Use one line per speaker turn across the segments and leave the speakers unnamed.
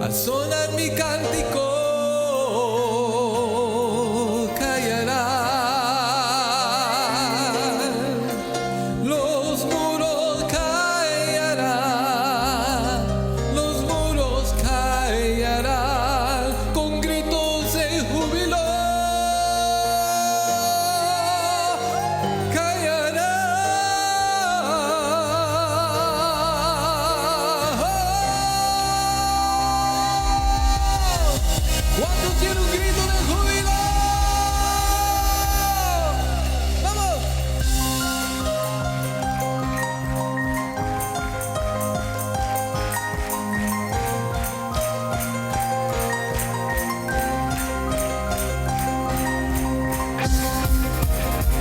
al sonar mi cántico caerán, los muros caerán, los muros caerán con gritos de júbilo. ¿Cuántos tienen un grito de júbilo? ¡Vamos!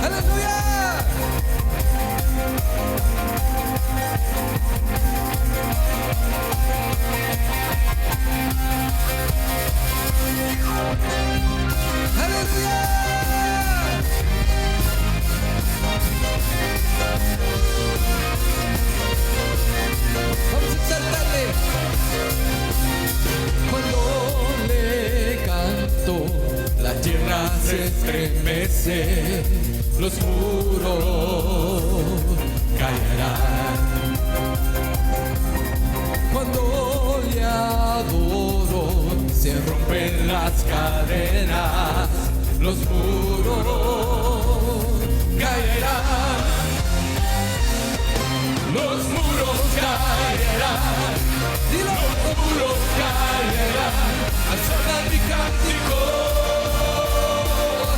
¡Aleluya! ¡Aleluya! Vamos a exaltarle. Cuando le canto, la tierra se estremece, los muros caerán. Cuando le adoro, se rompen las cadenas, los muros caerán, los muros caerán, y los muros caerán, al sonar mi cántico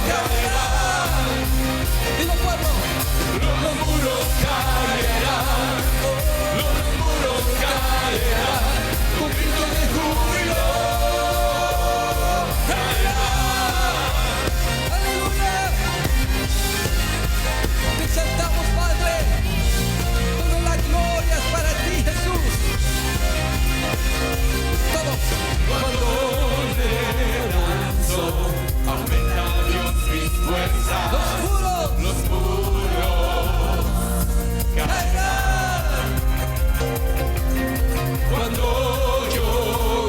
caerán, y los pueblos, los muros caerán, los muros caerán, con grito de júbilo. Te exaltamos, Padre, toda la gloria es para ti, Jesús. Todos. Cuando le danzo, aumenta Dios mis fuerzas. Los muros caerán. Cuando yo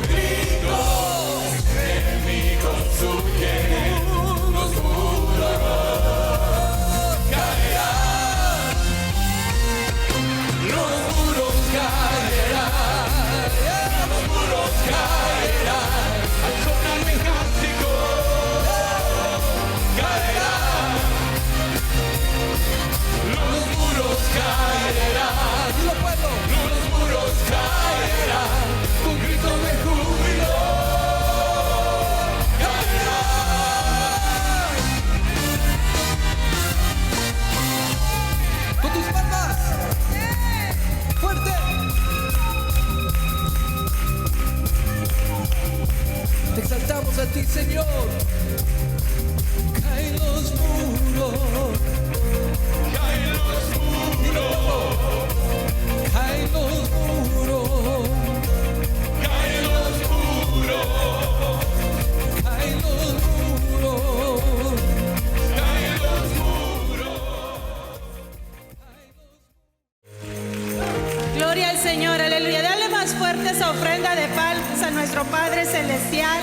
grito, enemigos huyen, los muros caerán, los muros caerán, al sonar mi cántico caerán, los muros caerán, y los pueblos, los muros caerán, con grito de júbilo caerán. Con tus palmas, fuerte. Te exaltamos a ti, Señor. Caen los muros, caen los muros, caen los muros, caen los muros, caen los muros, caen los muros.
Gloria al Señor, aleluya. Dale más fuerte esa ofrenda de palmas a nuestro Padre Celestial,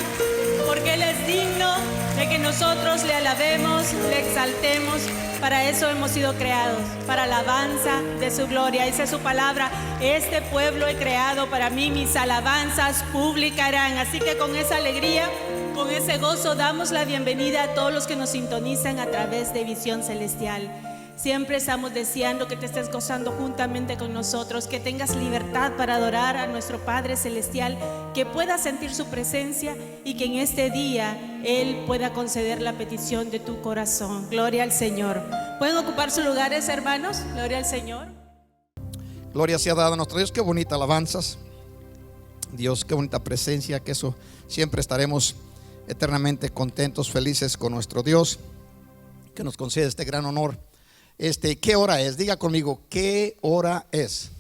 porque Él es digno de que nosotros le alabemos, le exaltemos. Para eso hemos sido creados, para alabanza de su gloria. Dice su palabra: este pueblo he creado para mí, mis alabanzas publicarán. Así que con esa alegría, con ese gozo, damos la bienvenida a todos los que nos sintonizan a través de Visión Celestial. Siempre estamos deseando que te estés gozando juntamente con nosotros, que tengas libertad para adorar a nuestro Padre Celestial, que puedas sentir su presencia y que en este día Él pueda conceder la petición de tu corazón. Gloria al Señor. ¿Pueden ocupar sus lugares, hermanos? Gloria al Señor.
Gloria sea dada a nuestro Dios. Qué bonita alabanzas, Dios, qué bonita presencia. Que eso siempre estaremos eternamente contentos, felices con nuestro Dios, que nos concede este gran honor. ¿Qué hora es? Diga conmigo, ¿qué hora es?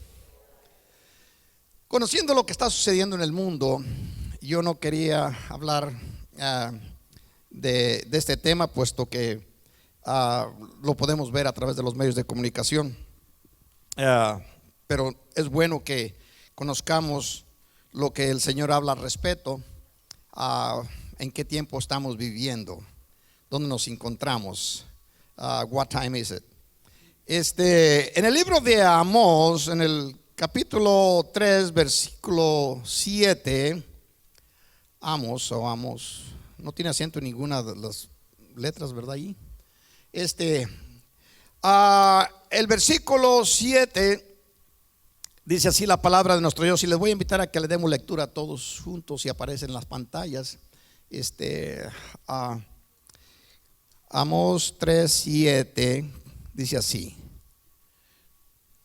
Conociendo lo que está sucediendo en el mundo, yo no quería hablar de este tema, puesto que lo podemos ver a través de los medios de comunicación, pero es bueno que conozcamos lo que el Señor habla al respecto a en qué tiempo estamos viviendo, dónde nos encontramos, what time is it. En el libro de Amós, en el capítulo 3, versículo 7, Amós, no tiene acento en ninguna de las letras, ¿verdad? Ahí. El versículo 7 dice así la palabra de nuestro Dios, y les voy a invitar a que le demos lectura a todos juntos si aparecen en las pantallas. Amós 3:7 dice así: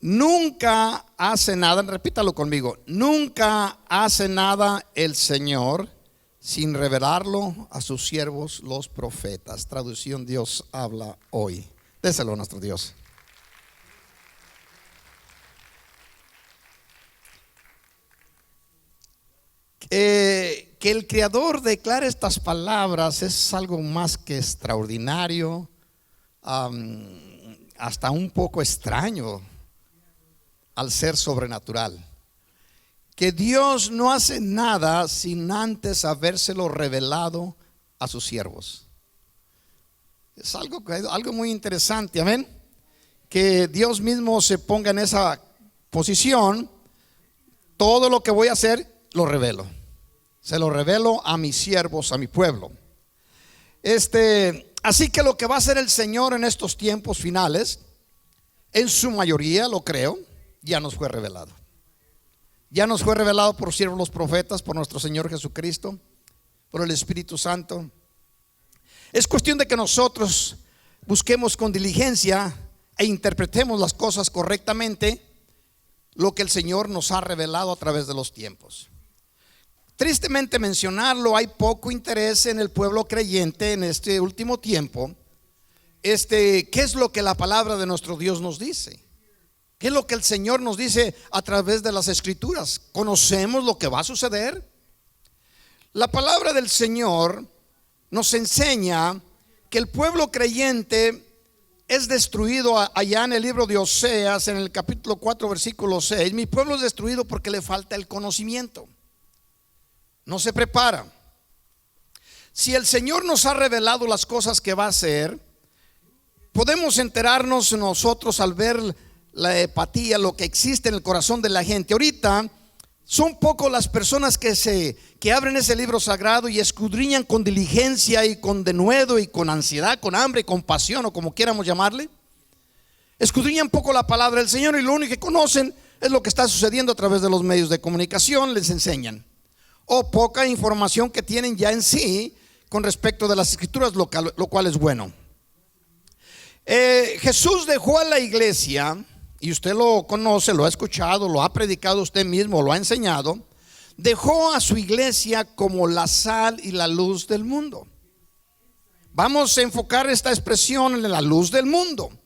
nunca hace nada, repítalo conmigo, nunca hace nada el Señor sin revelarlo a sus siervos los profetas. Traducción Dios habla hoy. Déselo a nuestro Dios. Que el Creador declare estas palabras es algo más que extraordinario, hasta un poco extraño al ser sobrenatural. Que Dios no hace nada sin antes habérselo revelado a sus siervos. Es algo muy interesante, amén. Que Dios mismo se ponga en esa posición. Todo lo que voy a hacer lo revelo. Se lo revelo a mis siervos, a mi pueblo. Así que lo que va a hacer el Señor en estos tiempos finales, en su mayoría, lo creo, ya nos fue revelado. Ya nos fue revelado por siervos los profetas, por nuestro Señor Jesucristo, por el Espíritu Santo. Es cuestión de que nosotros busquemos con diligencia e interpretemos las cosas correctamente, lo que el Señor nos ha revelado a través de los tiempos. Tristemente mencionarlo, hay poco interés en el pueblo creyente en este último tiempo. ¿Qué es lo que la palabra de nuestro Dios nos dice? ¿Qué es lo que el Señor nos dice a través de las Escrituras? ¿Conocemos lo que va a suceder? La palabra del Señor nos enseña que el pueblo creyente es destruido allá en el libro de Oseas, en el capítulo 4, versículo 6. Mi pueblo es destruido porque le falta el conocimiento. No se prepara. Si el Señor nos ha revelado las cosas que va a hacer, podemos enterarnos nosotros al ver la apatía, lo que existe en el corazón de la gente. Ahorita son pocos las personas que abren ese libro sagrado y escudriñan con diligencia y con denuedo y con ansiedad, con hambre y con pasión, o como quieramos llamarle. Escudriñan poco la palabra del Señor y lo único que conocen es lo que está sucediendo a través de los medios de comunicación, les enseñan. O poca información que tienen ya en sí con respecto de las Escrituras, lo cual es bueno. Jesús dejó a la iglesia, y usted lo conoce, lo ha escuchado, lo ha predicado usted mismo, lo ha enseñado. Dejó a su iglesia como la sal y la luz del mundo. Vamos a enfocar esta expresión en la luz del mundo.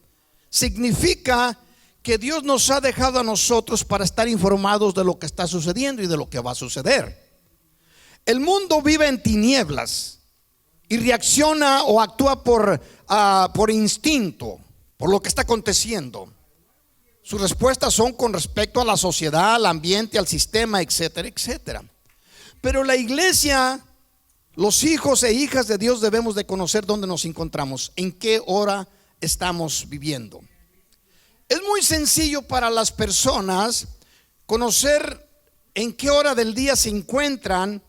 Significa que Dios nos ha dejado a nosotros para estar informados de lo que está sucediendo y de lo que va a suceder. El mundo vive en tinieblas y reacciona o actúa por instinto, por lo que está aconteciendo. Sus respuestas son con respecto a la sociedad, al ambiente, al sistema, etcétera, etcétera. Pero la iglesia, los hijos e hijas de Dios, debemos de conocer dónde nos encontramos, en qué hora estamos viviendo. Es muy sencillo para las personas conocer en qué hora del día se encuentran.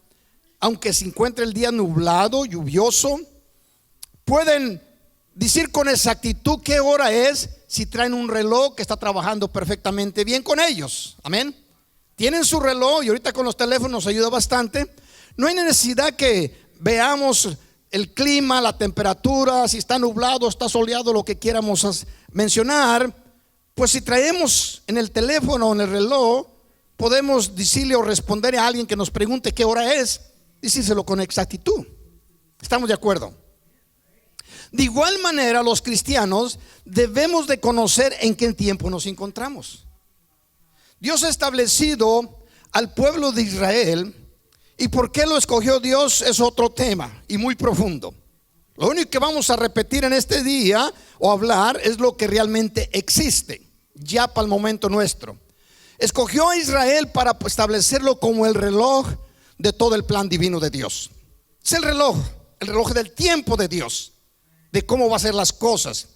Aunque se encuentre el día nublado, lluvioso, pueden decir con exactitud qué hora es si traen un reloj que está trabajando perfectamente bien con ellos. Amén. Tienen su reloj y ahorita con los teléfonos nos ayuda bastante. No hay necesidad que veamos el clima, la temperatura, si está nublado, está soleado, lo que quieramos mencionar. Pues si traemos en el teléfono o en el reloj, podemos decirle o responder a alguien que nos pregunte qué hora es, decírselo con exactitud. ¿Estamos de acuerdo? De igual manera, los cristianos debemos de conocer en qué tiempo nos encontramos. Dios ha establecido al pueblo de Israel, y por qué lo escogió Dios es otro tema y muy profundo. Lo único que vamos a repetir en este día o hablar es lo que realmente existe ya para el momento nuestro. Escogió a Israel para establecerlo como el reloj de todo el plan divino de Dios. Es el reloj del tiempo de Dios, de cómo va a ser las cosas.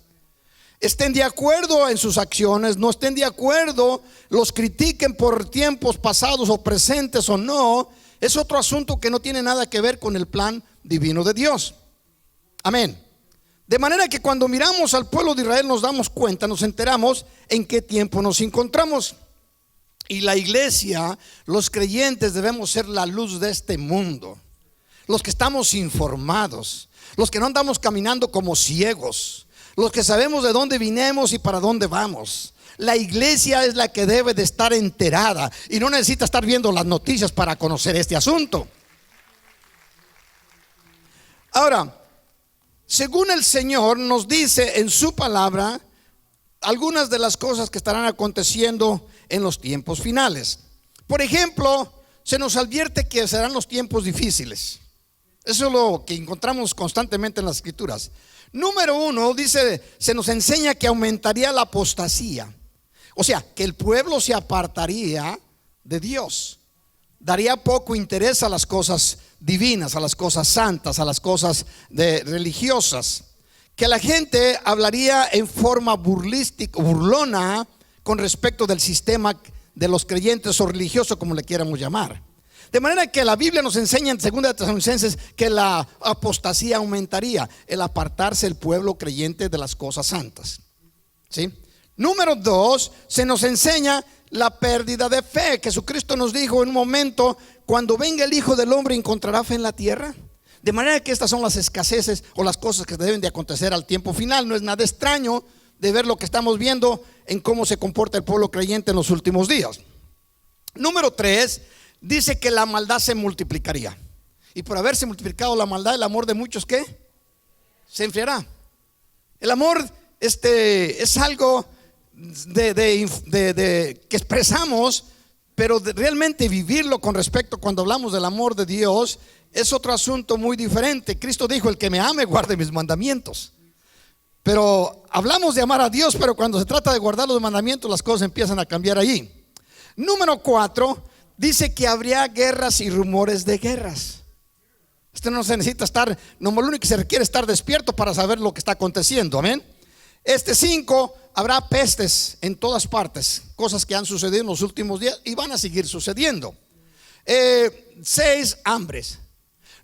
Estén de acuerdo en sus acciones, no estén de acuerdo, los critiquen por tiempos pasados o presentes o no, es otro asunto que no tiene nada que ver con el plan divino de Dios. Amén. De manera que cuando miramos al pueblo de Israel nos damos cuenta, nos enteramos en qué tiempo nos encontramos. Y la iglesia, los creyentes, debemos ser la luz de este mundo. Los que estamos informados, los que no andamos caminando como ciegos, los que sabemos de dónde vinimos y para dónde vamos. La iglesia es la que debe de estar enterada y no necesita estar viendo las noticias para conocer este asunto. Ahora, según el Señor nos dice en su palabra algunas de las cosas que estarán aconteciendo en los tiempos finales. Por ejemplo, se nos advierte que serán los tiempos difíciles. Eso es lo que encontramos constantemente en las escrituras. Número 1, dice, se nos enseña que aumentaría la apostasía. O sea, que el pueblo se apartaría de Dios. Daría poco interés a las cosas divinas, a las cosas santas, a las cosas religiosas. Que la gente hablaría en forma burlona con respecto del sistema de los creyentes o religiosos, como le quieramos llamar. De manera que la Biblia nos enseña en 2 Tesalonicenses que la apostasía aumentaría, el apartarse el pueblo creyente de las cosas santas. ¿Sí? Número 2, se nos enseña la pérdida de fe. Jesucristo nos dijo en un momento: cuando venga el Hijo del Hombre, ¿encontrará fe en la tierra? De manera que estas son las escaseces o las cosas que deben de acontecer al tiempo final. No es nada extraño de ver lo que estamos viendo en cómo se comporta el pueblo creyente en los últimos días. Número 3, dice que la maldad se multiplicaría. Y por haberse multiplicado la maldad, el amor de muchos, ¿qué? Se enfriará. El amor es algo que expresamos, pero realmente vivirlo con respecto cuando hablamos del amor de Dios es otro asunto muy diferente. Cristo dijo: el que me ame guarde mis mandamientos. Pero hablamos de amar a Dios, pero cuando se trata de guardar los mandamientos, las cosas empiezan a cambiar allí. Número 4, dice que habría guerras y rumores de guerras. Usted no se necesita estar, no, lo único que se requiere es estar despierto para saber lo que está aconteciendo. Amén. 5, habrá pestes en todas partes, cosas que han sucedido en los últimos días y van a seguir sucediendo. 6, hambres.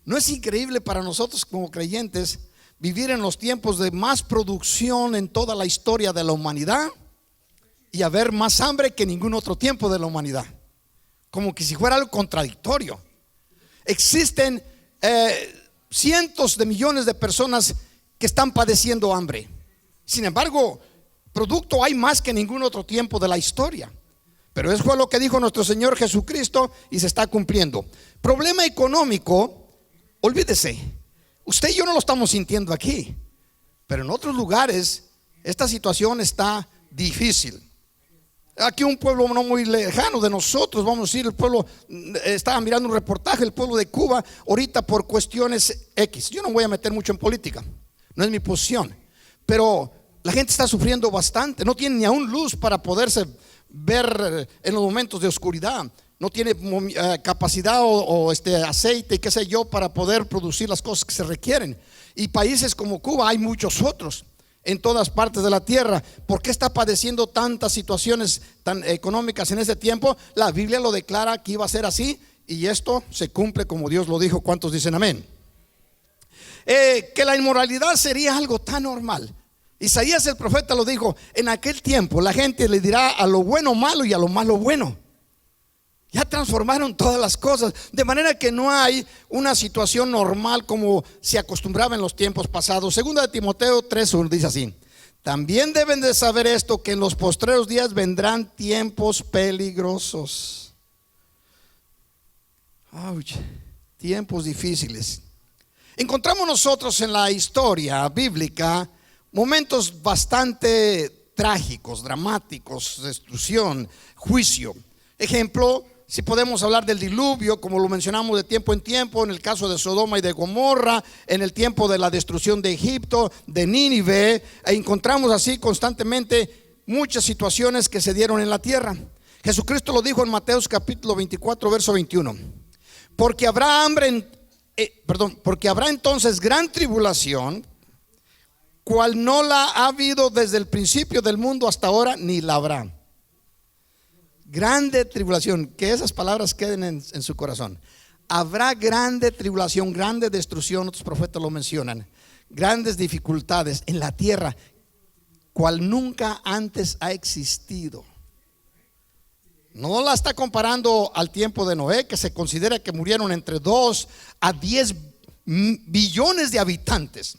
¿No es increíble para nosotros como creyentes vivir en los tiempos de más producción en toda la historia de la humanidad y haber más hambre que ningún otro tiempo de la humanidad? Como que si fuera algo contradictorio. Existen cientos de millones de personas que están padeciendo hambre. Sin embargo, producto hay más que ningún otro tiempo de la historia. Pero eso fue lo que dijo nuestro Señor Jesucristo y se está cumpliendo. Problema económico, olvídese. Usted y yo no lo estamos sintiendo aquí, pero en otros lugares esta situación está difícil. Aquí un pueblo no muy lejano de nosotros, vamos a decir, el pueblo, estaba mirando un reportaje, el pueblo de Cuba, ahorita por cuestiones X. Yo no voy a meter mucho en política, no es mi posición, pero la gente está sufriendo bastante. No tiene ni aún luz para poderse ver en los momentos de oscuridad. No tiene capacidad o aceite, qué sé yo, para poder producir las cosas que se requieren. Y países como Cuba, hay muchos otros en todas partes de la tierra. ¿Por qué está padeciendo tantas situaciones tan económicas en ese tiempo? La Biblia lo declara que iba a ser así, y esto se cumple como Dios lo dijo. ¿Cuántos dicen amén? Que la inmoralidad sería algo tan normal. Isaías el profeta lo dijo: en aquel tiempo la gente le dirá a lo bueno malo y a lo malo bueno. Ya transformaron todas las cosas, de manera que no hay una situación normal como se acostumbraba en los tiempos pasados. Segunda de Timoteo 3:1 dice así: también deben de saber esto, que en los postreros días vendrán tiempos peligrosos. Tiempos difíciles. Encontramos nosotros en la historia bíblica momentos bastante trágicos, dramáticos, destrucción, juicio. Ejemplo, si podemos hablar del diluvio, como lo mencionamos de tiempo en tiempo, en el caso de Sodoma y de Gomorra, en el tiempo de la destrucción de Egipto, de Nínive, encontramos así constantemente muchas situaciones que se dieron en la tierra. Jesucristo lo dijo en Mateo capítulo 24, verso 21. Porque habrá porque habrá entonces gran tribulación, cual no la ha habido desde el principio del mundo hasta ahora, ni la habrá. Grande tribulación, que esas palabras queden en su corazón. Habrá grande tribulación, grande destrucción, otros profetas lo mencionan, grandes dificultades en la tierra, cual nunca antes ha existido. No la está comparando al tiempo de Noé, que se considera que murieron entre 2 a 10 billones de habitantes,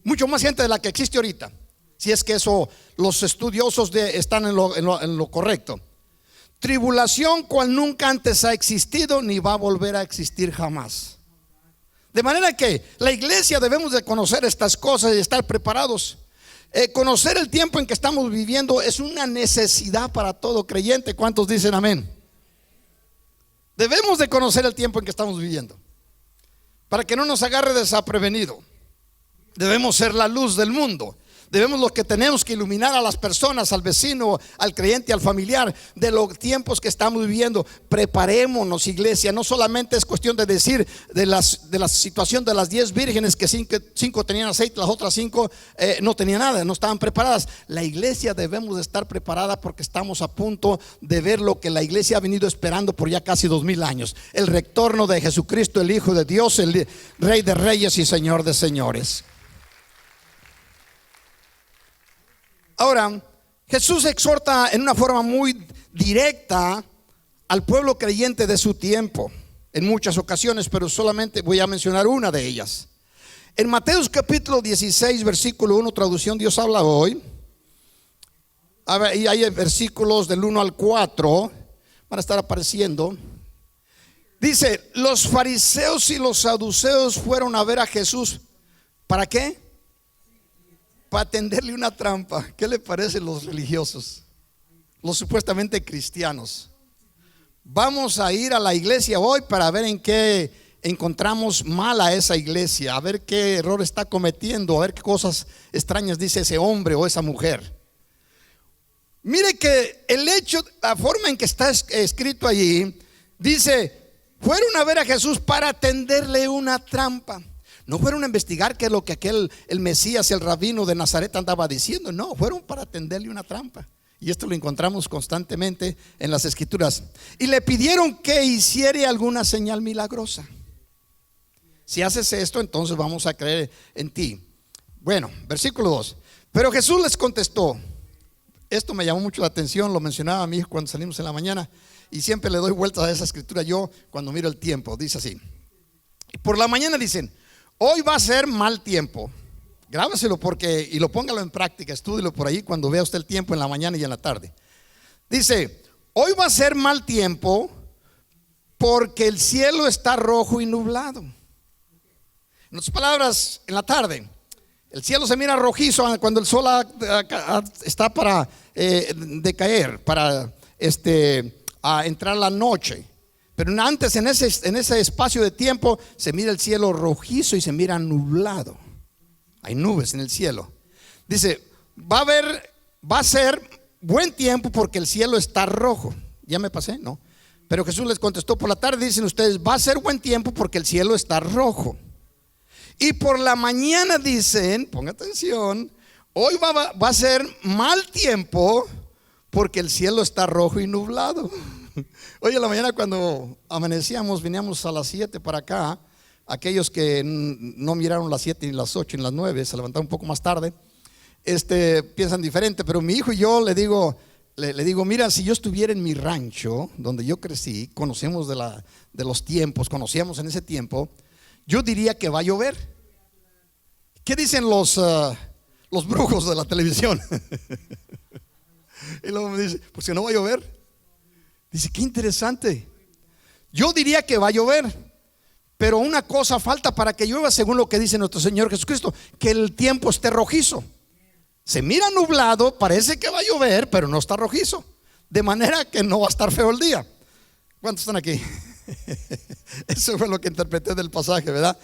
mucho más gente de la que existe ahorita, si es que eso los estudiosos están en lo correcto. Tribulación cual nunca antes ha existido ni va a volver a existir jamás. De manera que la iglesia debemos de conocer estas cosas y estar preparados. Conocer el tiempo en que estamos viviendo es una necesidad para todo creyente. ¿Cuántos dicen amén? Debemos de conocer el tiempo en que estamos viviendo para que no nos agarre desaprevenido. Debemos ser la luz del mundo. Debemos lo que tenemos que iluminar a las personas, al vecino, al creyente, al familiar, de los tiempos que estamos viviendo. Preparémonos, iglesia. No solamente es cuestión de decir de la situación de las 10 vírgenes, que 5 tenían aceite, las otras 5 no tenían nada, no estaban preparadas. La iglesia debemos de estar preparada porque estamos a punto de ver lo que la iglesia ha venido esperando por ya casi 2000 años. El retorno de Jesucristo, el Hijo de Dios, el Rey de Reyes y Señor de Señores. Ahora, Jesús exhorta en una forma muy directa al pueblo creyente de su tiempo en muchas ocasiones, pero solamente voy a mencionar una de ellas. En Mateo capítulo 16, versículo 1, traducción Dios habla hoy, y hay versículos del 1 al 4, van a estar apareciendo. Dice: los fariseos y los saduceos fueron a ver a Jesús. ¿Para qué? Para tenderle una trampa. ¿Qué le parecen los religiosos? Los supuestamente cristianos. Vamos a ir a la iglesia hoy para ver en qué encontramos mal a esa iglesia, a ver qué error está cometiendo, a ver qué cosas extrañas dice ese hombre o esa mujer. Mire que el hecho, la forma en que está escrito allí, dice: fueron a ver a Jesús para tenderle una trampa. No fueron a investigar qué es lo que el Mesías, el rabino de Nazaret andaba diciendo. No, fueron para tenderle una trampa. Y esto lo encontramos constantemente en las escrituras. Y le pidieron que hiciera alguna señal milagrosa. Si haces esto, entonces vamos a creer en ti. Bueno, versículo 2. Pero Jesús les contestó. Esto me llamó mucho la atención, lo mencionaba a mi hijo cuando salimos en la mañana, y siempre le doy vueltas a esa escritura yo cuando miro el tiempo. Dice así: por la mañana dicen: hoy va a ser mal tiempo. Grábaselo y lo póngalo en práctica, estúdielo por ahí cuando vea usted el tiempo en la mañana y en la tarde. Dice: hoy va a ser mal tiempo porque el cielo está rojo y nublado. En otras palabras, en la tarde el cielo se mira rojizo cuando el sol está para decaer, para entrar la noche. Pero antes, en ese espacio de tiempo, se mira el cielo rojizo y se mira nublado. Hay nubes en el cielo. Dice: va a ser buen tiempo porque el cielo está rojo. ¿Ya me pasé? No. Pero Jesús les contestó: por la tarde dicen ustedes: va a ser buen tiempo porque el cielo está rojo. Y por la mañana dicen, ponga atención: hoy va a ser mal tiempo porque el cielo está rojo y nublado. Hoy en la mañana cuando amanecíamos, veníamos a las 7 para acá. Aquellos que no miraron las 7 ni las 8 ni las 9, se levantaron un poco más tarde, piensan diferente. Pero mi hijo y yo le digo, mira, si yo estuviera en mi rancho donde yo crecí, conocemos de los tiempos, conocíamos en ese tiempo, yo diría que va a llover. ¿Qué dicen los brujos de la televisión? Y luego me dice: pues que no va a llover. Dice: qué interesante. Yo diría que va a llover, pero una cosa falta para que llueva, según lo que dice nuestro Señor Jesucristo: que el tiempo esté rojizo. Se mira nublado, parece que va a llover, pero no está rojizo, de manera que no va a estar feo el día. ¿Cuántos están aquí? Eso fue lo que interpreté del pasaje, ¿verdad?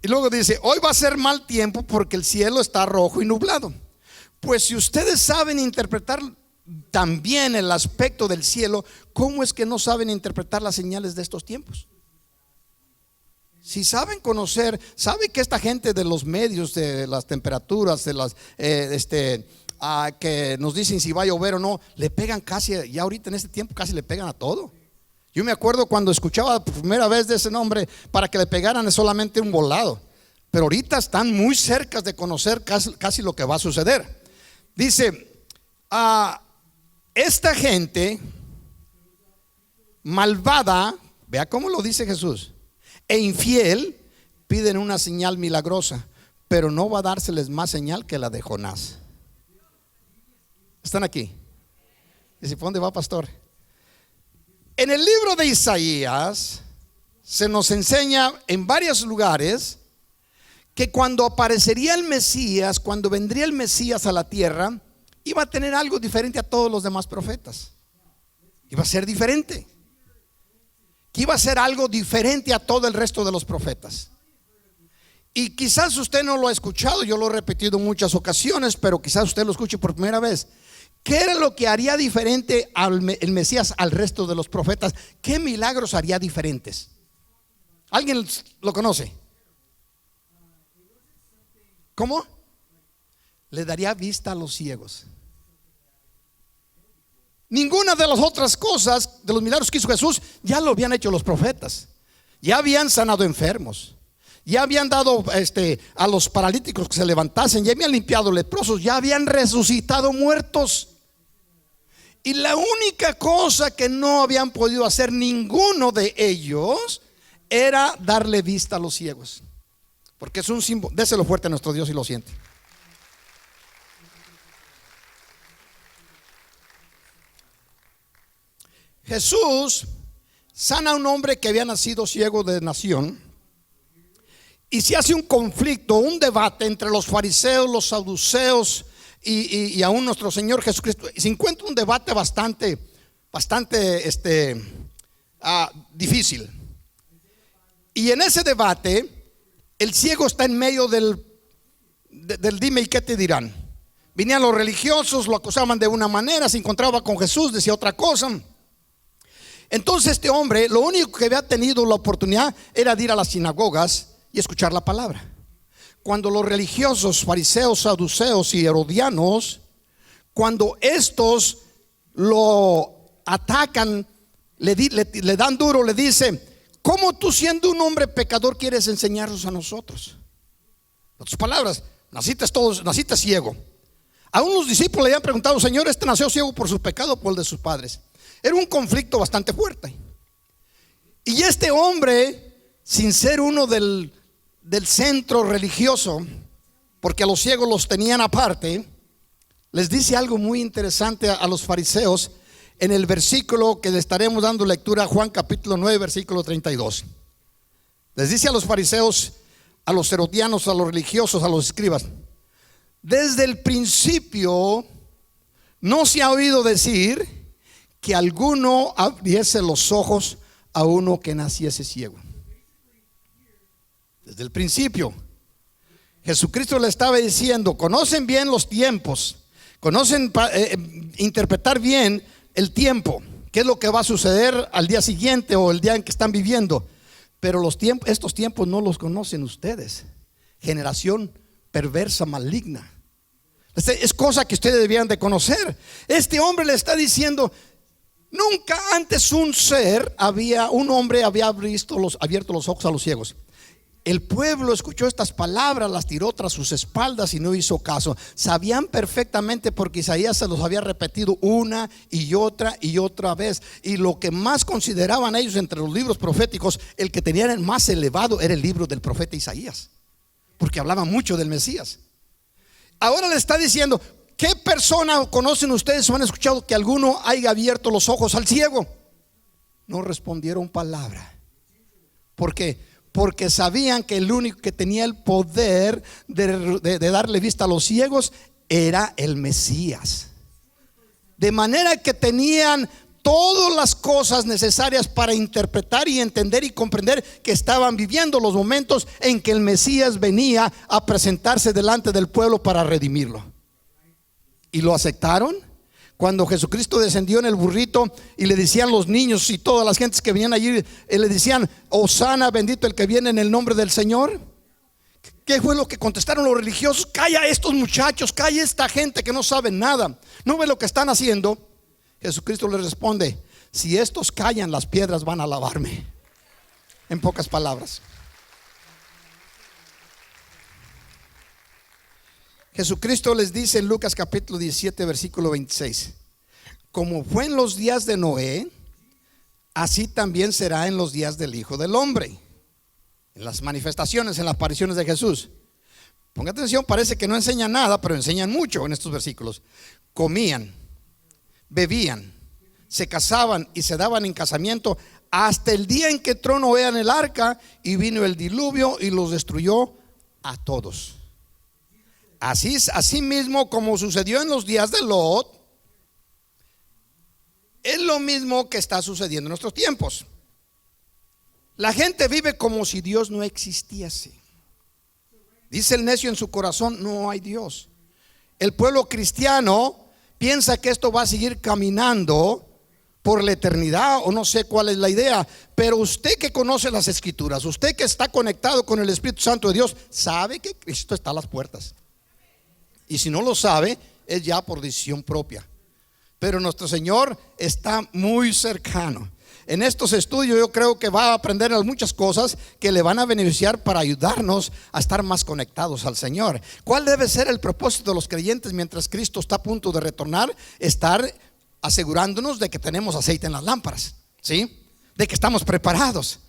Y luego dice: hoy va a ser mal tiempo porque el cielo está rojo y nublado. Pues si ustedes saben interpretar también el aspecto del cielo, ¿cómo es que no saben interpretar las señales de estos tiempos? Si saben conocer, sabe que esta gente de los medios, de las temperaturas, de las que nos dicen si va a llover o no, le pegan casi, ya ahorita en este tiempo casi le pegan a todo. Yo me acuerdo cuando escuchaba por primera vez de ese nombre, para que le pegaran es solamente un volado, pero ahorita están muy cerca de conocer casi lo que va a suceder. Dice, esta gente malvada, vea cómo lo dice Jesús, e infiel, piden una señal milagrosa, pero no va a dárseles más señal que la de Jonás. ¿Están aquí? Dice, ¿por dónde va, pastor? En el libro de Isaías se nos enseña en varios lugares que cuando aparecería el Mesías, cuando vendría el Mesías a la tierra, iba a tener algo diferente a todos los demás profetas. Iba a ser diferente. Que iba a ser algo diferente a todo el resto de los profetas. Y quizás usted no lo ha escuchado, yo lo he repetido en muchas ocasiones, pero quizás usted lo escuche por primera vez. ¿Qué era lo que haría diferente el Mesías al resto de los profetas? ¿Qué milagros haría diferentes? ¿Alguien lo conoce? ¿Cómo? Le daría vista a los ciegos. Ninguna de las otras cosas, de los milagros que hizo Jesús, ya lo habían hecho los profetas. Ya habían sanado enfermos, ya habían dado a los paralíticos que se levantasen, ya habían limpiado leprosos, ya habían resucitado muertos. Y la única cosa que no habían podido hacer ninguno de ellos era darle vista a los ciegos. Porque es un símbolo. Déselo fuerte a nuestro Dios si lo siente. Jesús sana a un hombre que había nacido ciego de nación, y se hace un conflicto, un debate entre los fariseos, los saduceos y aún nuestro Señor Jesucristo. Se encuentra un debate bastante difícil. Y en ese debate el ciego está en medio del dime y qué te dirán. Venían los religiosos, lo acusaban de una manera, se encontraba con Jesús, decía otra cosa. Entonces este hombre, lo único que había tenido la oportunidad era de ir a las sinagogas y escuchar la palabra. Cuando los religiosos, fariseos, saduceos y herodianos, cuando estos lo atacan, le dan duro, le dice: ¿cómo tú, siendo un hombre pecador, quieres enseñarnos a nosotros? En otras palabras, naciste ciego. Aún los discípulos le habían preguntado: Señor, ¿este nació ciego por su pecado o por el de sus padres? Era un conflicto bastante fuerte. Y este hombre, sin ser uno del centro religioso, porque a los ciegos los tenían aparte, les dice algo muy interesante a los fariseos en el versículo que le estaremos dando lectura, Juan capítulo 9, versículo 32. Les dice a los fariseos, a los herodianos, a los religiosos, a los escribas: desde el principio no se ha oído decir que alguno abriese los ojos a uno que naciese ciego. Desde el principio Jesucristo le estaba diciendo: conocen bien los tiempos, conocen interpretar bien el tiempo, qué es lo que va a suceder al día siguiente o el día en que están viviendo. Pero estos tiempos no los conocen ustedes, generación perversa, maligna. Es cosa que ustedes debían de conocer. Este hombre le está diciendo: nunca antes un hombre había abierto los ojos a los ciegos. El pueblo escuchó estas palabras, las tiró tras sus espaldas y no hizo caso. Sabían perfectamente, porque Isaías se los había repetido una y otra vez. Y lo que más consideraban ellos entre los libros proféticos, el que tenían el más elevado era el libro del profeta Isaías, porque hablaba mucho del Mesías. Ahora le está diciendo: ¿qué persona conocen ustedes o han escuchado que alguno haya abierto los ojos al ciego? No respondieron palabra. ¿Por qué? Porque sabían que el único que tenía el poder de darle vista a los ciegos era el Mesías. De manera que tenían todas las cosas necesarias para interpretar y entender y comprender que estaban viviendo los momentos en que el Mesías venía a presentarse delante del pueblo para redimirlo. ¿Y lo aceptaron? Cuando Jesucristo descendió en el burrito y le decían los niños y todas las gentes que venían allí, le decían: Hosana, bendito el que viene en el nombre del Señor. ¿Qué fue lo que contestaron los religiosos? Calla a estos muchachos, calla a esta gente que no sabe nada. ¿No ve lo que están haciendo? Jesucristo les responde: si estos callan, las piedras van a alabarme. En pocas palabras, Jesucristo les dice en Lucas capítulo 17 versículo 26: como fue en los días de Noé, así también será en los días del Hijo del Hombre. En las manifestaciones, en las apariciones de Jesús. Ponga atención, parece que no enseñan nada, pero enseñan mucho en estos versículos. Comían, bebían, se casaban y se daban en casamiento hasta el día en que entró Noé en el arca y vino el diluvio y los destruyó a todos. Así mismo como sucedió en los días de Lot, es lo mismo que está sucediendo en nuestros tiempos. La gente vive como si Dios no existiese. Dice el necio en su corazón: no hay Dios. El pueblo cristiano piensa que esto va a seguir caminando por la eternidad, o no sé cuál es la idea. Pero usted que conoce las escrituras, usted que está conectado con el Espíritu Santo de Dios, sabe que Cristo está a las puertas. Y si no lo sabe, es ya por decisión propia. Pero nuestro Señor está muy cercano. En estos estudios yo creo que va a aprender muchas cosas que le van a beneficiar para ayudarnos a estar más conectados al Señor. ¿Cuál debe ser el propósito de los creyentes mientras Cristo está a punto de retornar? Estar asegurándonos de que tenemos aceite en las lámparas, ¿sí? De que estamos preparados,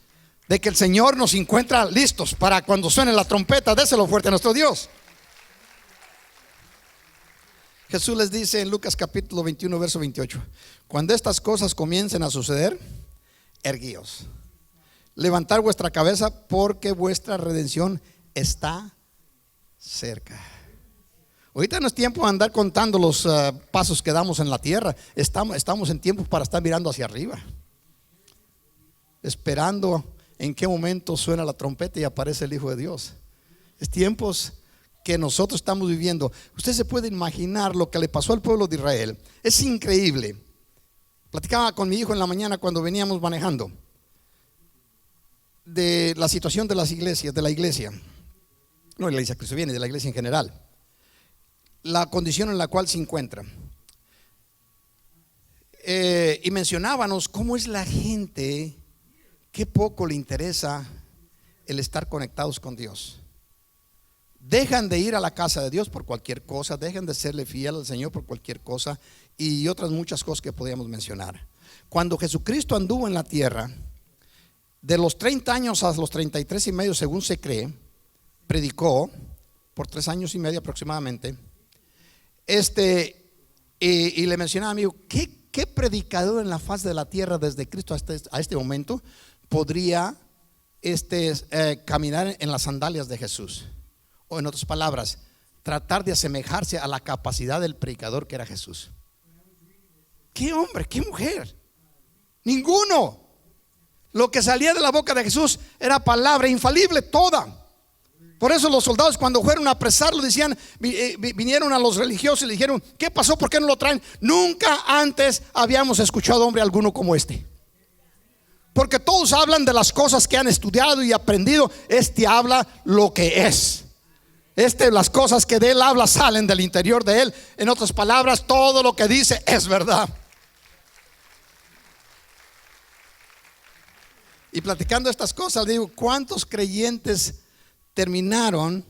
de que el Señor nos encuentra listos para cuando suene la trompeta. Déselo fuerte a nuestro Dios. Jesús les dice en Lucas capítulo 21 verso 28: cuando estas cosas comiencen a suceder, erguíos, levantar vuestra cabeza, porque vuestra redención está cerca. Ahorita no es tiempo de andar contando los pasos que damos en la tierra. Estamos en tiempo para estar mirando hacia arriba, esperando en qué momento suena la trompeta y aparece el Hijo de Dios. Es tiempos que nosotros estamos viviendo. Usted se puede imaginar lo que le pasó al pueblo de Israel. Es increíble. Platicaba con mi hijo en la mañana cuando veníamos manejando de la situación de las iglesias, de la iglesia, no de la iglesia que se viene, de la iglesia en general, la condición en la cual se encuentra. Y mencionábamos cómo es la gente, qué poco le interesa el estar conectados con Dios. Dejan de ir a la casa de Dios por cualquier cosa, dejan de serle fiel al Señor por cualquier cosa, y otras muchas cosas que podríamos mencionar. Cuando Jesucristo anduvo en la tierra, de los 30 años a los 33 y medio, según se cree, predicó por 3 años y medio aproximadamente. Y le mencionaba a mí: ¿qué predicador en la faz de la tierra desde Cristo a este momento podría caminar en las sandalias de Jesús? O en otras palabras, tratar de asemejarse a la capacidad del predicador que era Jesús. ¿Qué hombre, qué mujer? Ninguno. Lo que salía de la boca de Jesús era palabra infalible toda. Por eso los soldados, cuando fueron a apresarlo, decían, vinieron a los religiosos y le dijeron: ¿qué pasó? ¿Por qué no lo traen? Nunca antes habíamos escuchado hombre alguno como este. Porque todos hablan de las cosas que han estudiado y aprendido. Este habla lo que es. Las cosas que de él habla salen del interior de él. En otras palabras, todo lo que dice es verdad. Y platicando estas cosas, digo, ¿cuántos creyentes terminaron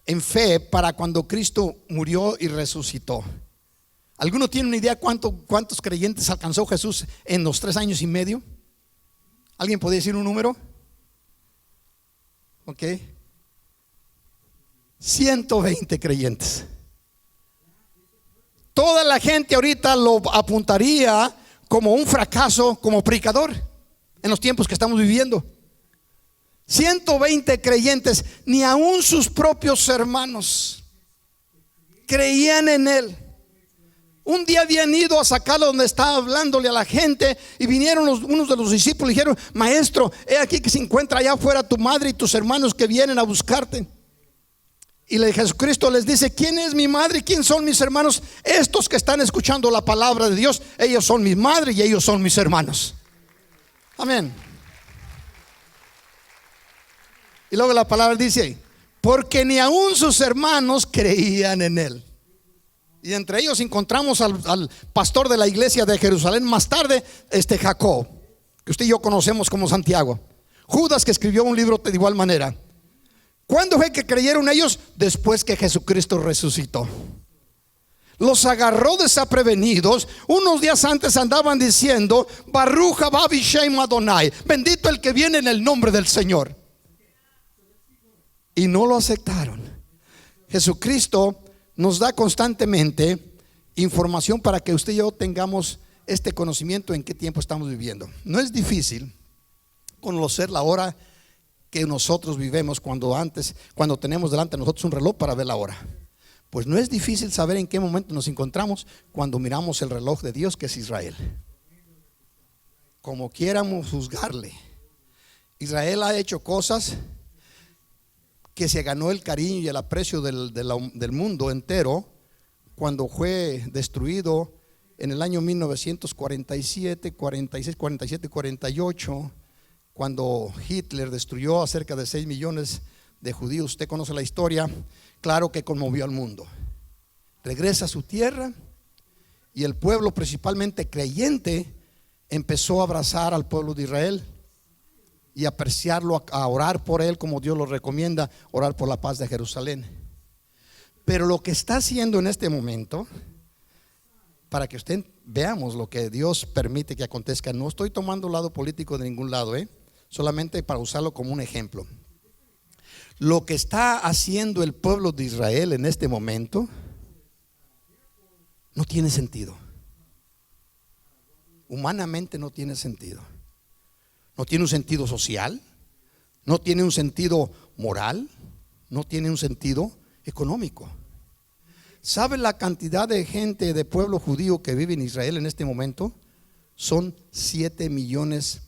en fe para cuando Cristo murió y resucitó? ¿Alguno tiene una idea cuántos creyentes alcanzó Jesús en los 3 años y medio? ¿Alguien puede decir un número? Ok, 120 creyentes. Toda la gente ahorita lo apuntaría como un fracaso como predicador en los tiempos que estamos viviendo. 120 creyentes, ni aún sus propios hermanos creían en él. Un día habían ido a sacarlo donde estaba hablándole a la gente, y vinieron unos de los discípulos y dijeron: maestro, he aquí que se encuentra allá afuera tu madre y tus hermanos que vienen a buscarte. Y Jesucristo les dice: ¿quién es mi madre y quién son mis hermanos? Estos que están escuchando la palabra de Dios, ellos son mi madre y ellos son mis hermanos. Amén. Y luego la palabra dice: porque ni aun sus hermanos creían en él. Y entre ellos encontramos al pastor de la iglesia de Jerusalén más tarde, Jacob, que usted y yo conocemos como Santiago. Judas, que escribió un libro de igual manera. ¿Cuándo fue que creyeron ellos? Después que Jesucristo resucitó. Los agarró desprevenidos. Unos días antes andaban diciendo: Baruch haba Bishem Adonai, bendito el que viene en el nombre del Señor. Y no lo aceptaron. Jesucristo nos da constantemente información para que usted y yo tengamos este conocimiento en qué tiempo estamos viviendo. No es difícil conocer la hora que nosotros vivimos cuando tenemos delante de nosotros un reloj para ver la hora. Pues no es difícil saber en qué momento nos encontramos cuando miramos el reloj de Dios, que es Israel. Como quieramos juzgarle, Israel ha hecho cosas que se ganó el cariño y el aprecio del mundo entero cuando fue destruido en el año 1947, 46, 47, 48, cuando Hitler destruyó a cerca de 6 millones de judíos. Usted conoce la historia. Claro que conmovió al mundo. Regresa a su tierra y el pueblo, principalmente creyente, empezó a abrazar al pueblo de Israel y apreciarlo, a orar por él como Dios lo recomienda, orar por la paz de Jerusalén. Pero lo que está haciendo en este momento, para que usted veamos lo que Dios permite que acontezca, no estoy tomando lado político de ningún lado, solamente para usarlo como un ejemplo. Lo que está haciendo el pueblo de Israel en este momento no tiene sentido. Humanamente no tiene sentido. No tiene un sentido social, no tiene un sentido moral, no tiene un sentido económico. ¿Sabe la cantidad de gente de pueblo judío que vive en Israel en este momento? Son 7 millones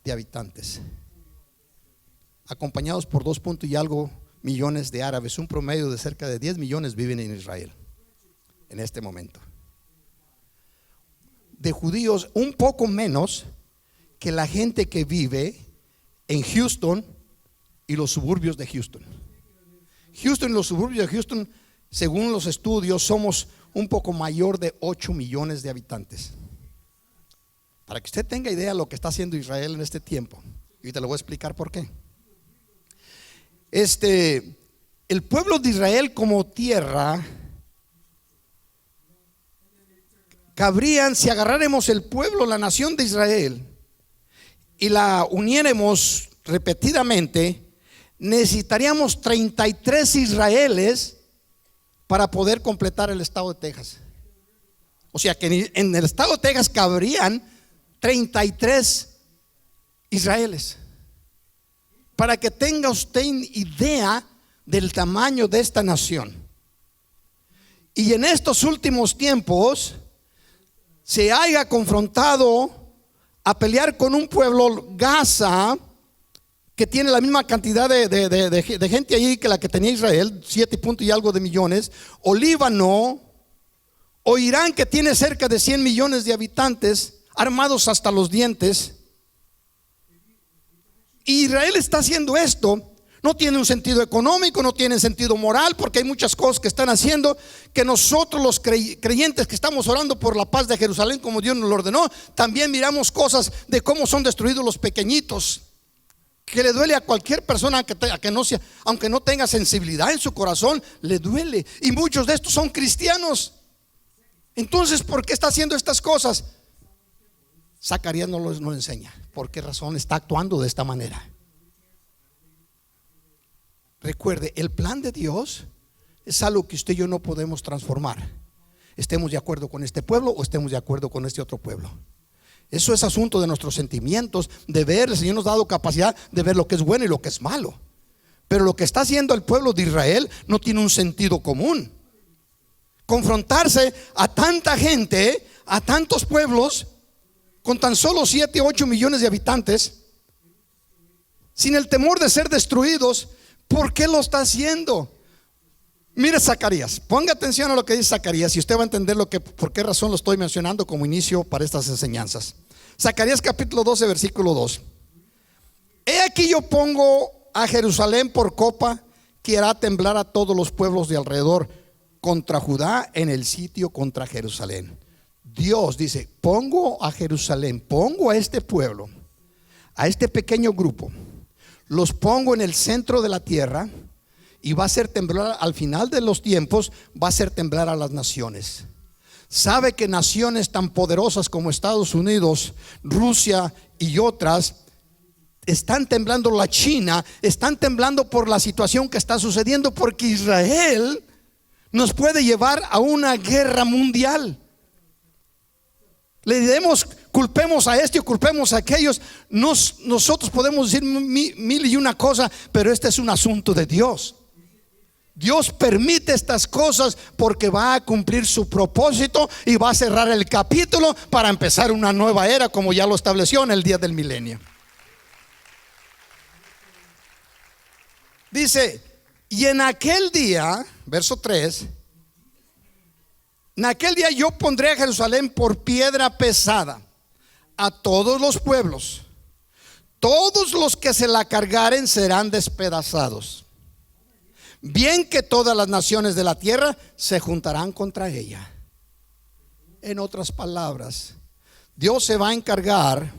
de habitantes, acompañados por 2 y algo millones de árabes. Un promedio de cerca de 10 millones viven en Israel en este momento. De judíos, un poco menos que la gente que vive en Houston y los suburbios de Houston. Houston y los suburbios de Houston, según los estudios, somos un poco mayor de 8 millones de habitantes. Para que usted tenga idea de lo que está haciendo Israel en este tiempo, y te lo voy a explicar por qué. El pueblo de Israel como tierra, cabrían, si agarráramos el pueblo, la nación de Israel, y la uniéramos repetidamente, necesitaríamos 33 Israeles para poder completar el estado de Texas. O sea que en el estado de Texas cabrían 33 Israeles. Para que tenga usted idea del tamaño de esta nación. Y en estos últimos tiempos se haya confrontado a pelear con un pueblo, Gaza, que tiene la misma cantidad de gente allí que la que tenía Israel, 7 y algo de millones, o Líbano, o Irán, que tiene cerca de 100 millones de habitantes, armados hasta los dientes. Y Israel está haciendo esto. No tiene un sentido económico, no tiene sentido moral, porque hay muchas cosas que están haciendo que nosotros los creyentes que estamos orando por la paz de Jerusalén como Dios nos lo ordenó, también miramos cosas de cómo son destruidos los pequeñitos, que le duele a cualquier persona que no sea, aunque no tenga sensibilidad en su corazón, le duele. Y muchos de estos son cristianos. Entonces, ¿por qué está haciendo estas cosas? Zacarías no lo enseña. ¿Por qué razón está actuando de esta manera? Recuerde, el plan de Dios es algo que usted y yo no podemos transformar. Estemos de acuerdo con este pueblo o estemos de acuerdo con este otro pueblo. Eso es asunto de nuestros sentimientos, de ver. El Señor nos ha dado capacidad de ver lo que es bueno y lo que es malo. Pero lo que está haciendo el pueblo de Israel no tiene un sentido común. Confrontarse a tanta gente, a tantos pueblos, con tan solo 7, 8 millones de habitantes, sin el temor de ser destruidos. ¿Por qué lo está haciendo? Mire Zacarías, ponga atención a lo que dice Zacarías y usted va a entender por qué razón lo estoy mencionando como inicio para estas enseñanzas. Zacarías capítulo 12, versículo 2. He aquí yo pongo a Jerusalén por copa que hará temblar a todos los pueblos de alrededor contra Judá en el sitio contra Jerusalén. Dios dice, pongo a Jerusalén, pongo a este pueblo, a este pequeño grupo, los pongo en el centro de la tierra y va a hacer temblar, al final de los tiempos, va a hacer temblar a las naciones. Sabe que naciones tan poderosas como Estados Unidos, Rusia y otras están temblando. La China están temblando por la situación que está sucediendo, porque Israel nos puede llevar a una guerra mundial. Le demos, culpemos a este o culpemos a aquellos. Nosotros podemos decir mil y una cosa, pero este es un asunto de Dios. Dios permite estas cosas porque va a cumplir su propósito y va a cerrar el capítulo para empezar una nueva era, como ya lo estableció en el día del milenio. Dice, y en aquel día, verso 3, en aquel día yo pondré a Jerusalén por piedra pesada a todos los pueblos. Todos los que se la cargaren serán despedazados. Bien que todas las naciones de la tierra se juntarán contra ella. En otras palabras, Dios se va a encargar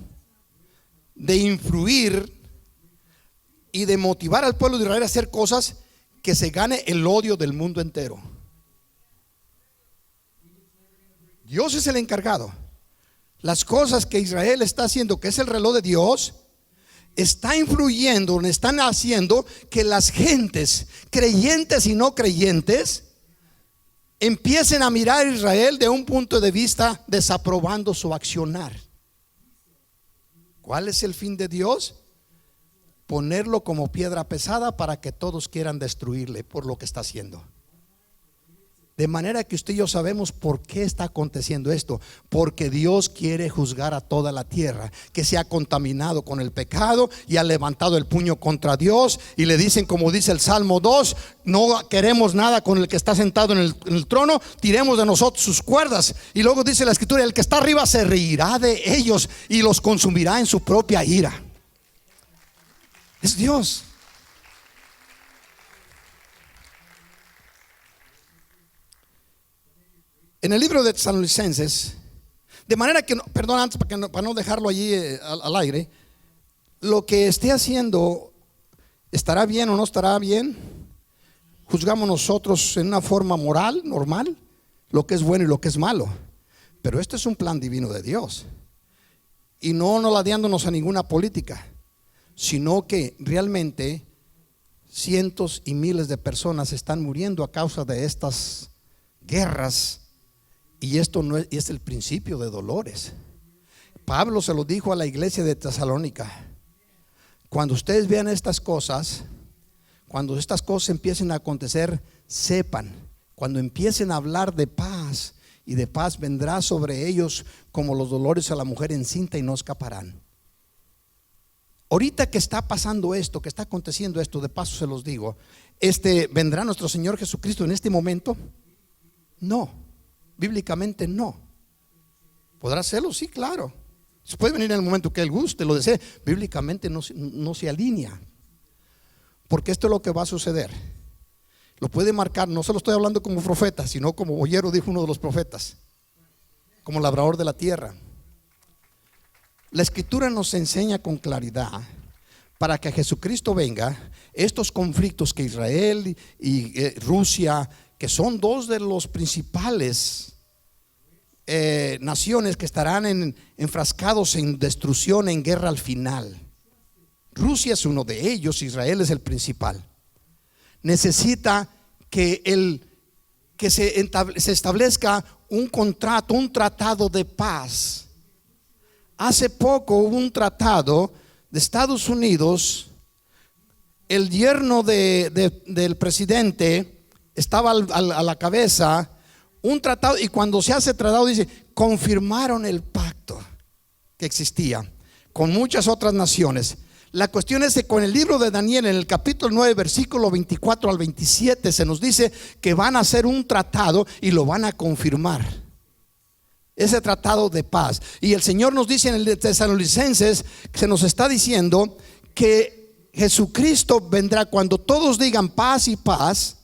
de influir y de motivar al pueblo de Israel a hacer cosas que se gane el odio del mundo entero. Dios es el encargado. Las cosas que Israel está haciendo, que es el reloj de Dios, está influyendo, están haciendo que las gentes, creyentes y no creyentes, empiecen a mirar a Israel de un punto de vista desaprobando su accionar. ¿Cuál es el fin de Dios? Ponerlo como piedra pesada para que todos quieran destruirle por lo que está haciendo. De manera que usted y yo sabemos por qué está aconteciendo esto. Porque Dios quiere juzgar a toda la tierra que se ha contaminado con el pecado y ha levantado el puño contra Dios. Y le dicen, como dice el Salmo 2, no queremos nada con el que está sentado en el trono, tiremos de nosotros sus cuerdas. Y luego dice la escritura, el que está arriba se reirá de ellos y los consumirá en su propia ira. Es Dios. En el libro de Tesalonicenses, de manera que, perdón, antes para no dejarlo allí al aire, lo que esté haciendo, ¿estará bien o no estará bien? Juzgamos nosotros en una forma moral, normal, lo que es bueno y lo que es malo. Pero este es un plan divino de Dios. Y no ladeándonos a ninguna política, sino que realmente cientos y miles de personas están muriendo a causa de estas guerras. Y esto no es el principio de dolores. Pablo se lo dijo a la iglesia de Tesalónica: cuando ustedes vean estas cosas, cuando estas cosas empiecen a acontecer, sepan, cuando empiecen a hablar de paz, y de paz vendrá sobre ellos como los dolores a la mujer encinta, y no escaparán. Ahorita que está pasando esto, que está aconteciendo esto, de paso se los digo, ¿vendrá nuestro Señor Jesucristo en este momento? No. Bíblicamente no. ¿Podrá hacerlo? Sí, claro. Puede venir en el momento que Él guste, lo desee. Bíblicamente no se alinea, porque esto es lo que va a suceder. Lo puede marcar, no se lo estoy hablando como profeta, sino como boyero, dijo uno de los profetas, como labrador de la tierra. La escritura nos enseña con claridad, para que Jesucristo venga, estos conflictos que Israel y Rusia, que son dos de los principales naciones que estarán enfrascados en destrucción, en guerra al final. Rusia es uno de ellos, Israel es el principal. Necesita que se establezca un contrato, un tratado de paz. Hace poco hubo un tratado de Estados Unidos. El yerno del presidente estaba a la cabeza. Un tratado, y cuando se hace tratado, dice, confirmaron el pacto que existía con muchas otras naciones. La cuestión es que con el libro de Daniel, en el capítulo 9, versículo 24 al 27, se nos dice que van a hacer un tratado y lo van a confirmar. Ese tratado de paz. Y el Señor nos dice en el de Tesalonicenses, se nos está diciendo que Jesucristo vendrá cuando todos digan paz y paz.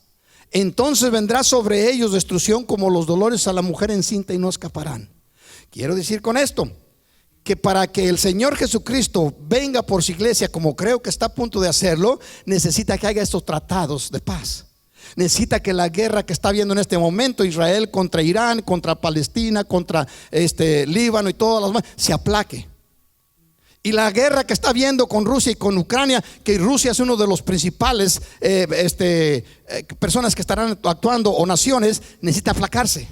Entonces vendrá sobre ellos destrucción como los dolores a la mujer encinta y no escaparán. Quiero decir con esto que para que el Señor Jesucristo venga por su iglesia, como creo que está a punto de hacerlo, necesita que haya estos tratados de paz. Necesita que la guerra que está habiendo en este momento, Israel contra Irán, contra Palestina, contra Líbano y todas las demás, se aplaque. Y la guerra que está habiendo con Rusia y con Ucrania, que Rusia es uno de los principales personas que estarán actuando, o naciones, necesita aplacarse.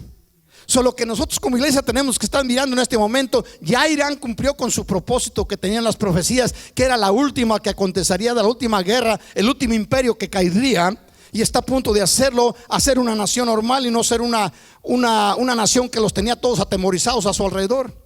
Solo que nosotros como iglesia tenemos que estar mirando en este momento. Ya Irán cumplió con su propósito que tenían las profecías, que era la última que acontecería, de la última guerra, el último imperio que caería. Y está a punto de hacerlo, hacer una nación normal y no ser una nación que los tenía todos atemorizados a su alrededor.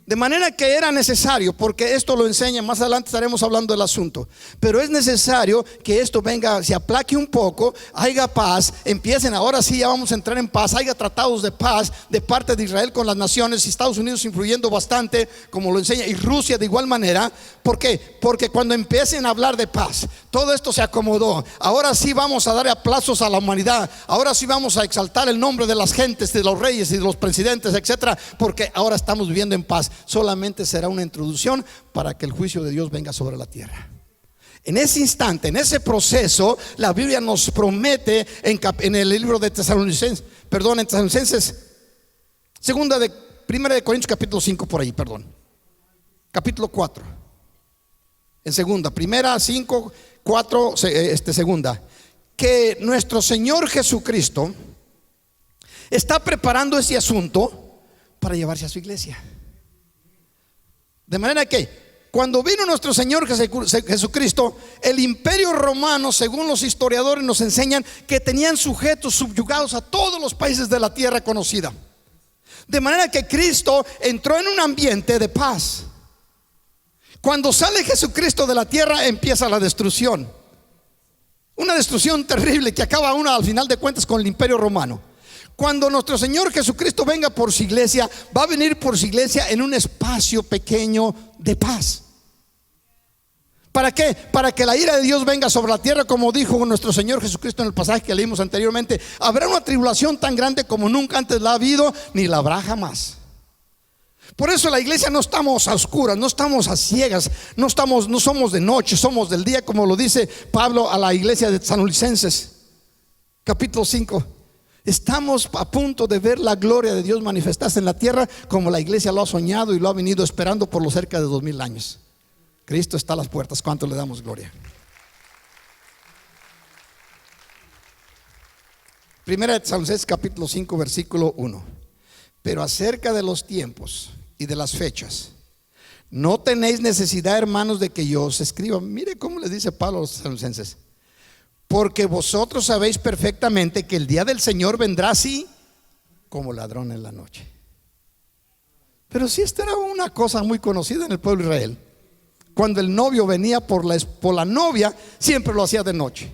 De manera que era necesario, porque esto lo enseña, más adelante estaremos hablando del asunto, pero es necesario que esto venga, se aplaque un poco, haya paz, empiecen, ahora sí ya vamos a entrar en paz, haya tratados de paz de parte de Israel con las naciones, y Estados Unidos influyendo bastante, como lo enseña, y Rusia de igual manera. ¿Por qué? Porque cuando empiecen a hablar de paz, todo esto se acomodó. Ahora sí vamos a dar aplausos a la humanidad, ahora sí vamos a exaltar el nombre de las gentes, de los reyes y de los presidentes, etcétera, porque ahora estamos viviendo en paz. Solamente será una introducción para que el juicio de Dios venga sobre la tierra. En ese instante, en ese proceso, la Biblia nos promete en el libro de Tesalonicenses, en Tesalonicenses, primera de Corintios capítulo 5 por ahí, capítulo 4. En segunda, primera 5, 4, segunda, que nuestro Señor Jesucristo está preparando ese asunto para llevarse a su iglesia. De manera que cuando vino nuestro Señor Jesucristo, el imperio romano, según los historiadores nos enseñan, que tenían sujetos, subyugados a todos los países de la tierra conocida. De manera que Cristo entró en un ambiente de paz. Cuando sale Jesucristo de la tierra, empieza la destrucción. Una destrucción terrible que acaba al final de cuentas con el imperio romano. Cuando nuestro Señor Jesucristo venga por su iglesia, va a venir por su iglesia en un espacio pequeño de paz. ¿Para qué? Para que la ira de Dios venga sobre la tierra, como dijo nuestro Señor Jesucristo en el pasaje que leímos anteriormente. Habrá una tribulación tan grande como nunca antes la ha habido, ni la habrá jamás. Por eso la iglesia no estamos a oscuras, no estamos a ciegas, no somos de noche, somos del día, como lo dice Pablo a la iglesia de Tesalonicenses, capítulo 5. Estamos a punto de ver la gloria de Dios manifestarse en la tierra, como la iglesia lo ha soñado y lo ha venido esperando por los cerca de 2000 años. Cristo está a las puertas. ¿Cuánto le damos gloria? Primera de Tesalonicenses capítulo 5 versículo 1. Pero acerca de los tiempos y de las fechas, no tenéis necesidad, hermanos, de que yo os escriba. Mire cómo les dice Pablo a los tesalonicenses: porque vosotros sabéis perfectamente que el día del Señor vendrá así como ladrón en la noche. Pero si esta era una cosa muy conocida en el pueblo de Israel. Cuando el novio venía por la novia, siempre lo hacía de noche.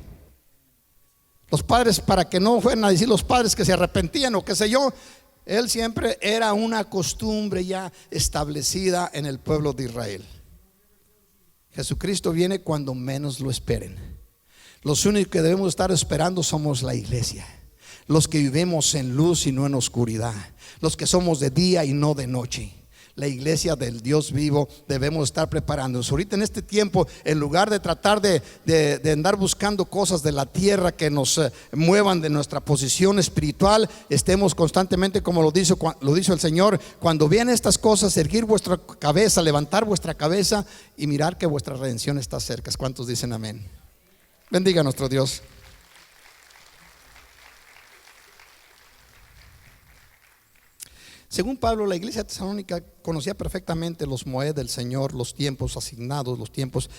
Los padres, para que no fueran a decir los padres que se arrepentían o qué sé yo, él siempre era una costumbre ya establecida en el pueblo de Israel. Jesucristo viene cuando menos lo esperen. Los únicos que debemos estar esperando somos la iglesia, los que vivimos en luz y no en oscuridad, los que somos de día y no de noche. La iglesia del Dios vivo debemos estar preparándonos. Ahorita en este tiempo, en lugar de tratar de andar buscando cosas de la tierra que nos muevan de nuestra posición espiritual, estemos constantemente, como lo dice el Señor, cuando vean estas cosas, erguir vuestra cabeza, levantar vuestra cabeza y mirar que vuestra redención está cerca. ¿Cuántos dicen amén? Bendiga a nuestro Dios. Según Pablo, la iglesia tesalónica conocía perfectamente los moed del Señor, los tiempos asignados, los tiempos